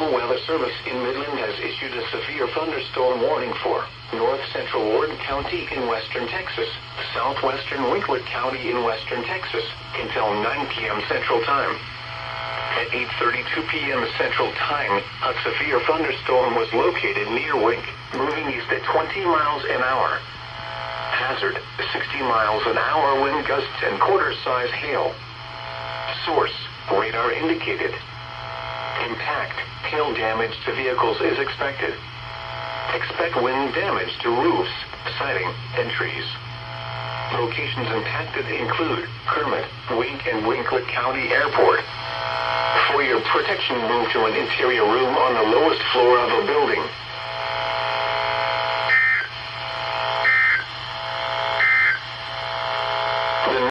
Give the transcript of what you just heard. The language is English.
National Weather Service in Midland has issued a severe thunderstorm warning for north central Ward County in western Texas, southwestern Winklet County in western Texas, until 9 p.m. Central Time. At 8:32 p.m. Central Time, a severe thunderstorm was located near Wink, moving east at 20 miles an hour. Hazard, 60 miles an hour wind gusts and quarter-size hail. Source, radar indicated. Impact, hail damage to vehicles is expected. Expect wind damage to roofs, siding, and trees. Locations impacted include Kermit, Wink, and Winklet County Airport. For your protection, move to an interior room on the lowest floor of a building.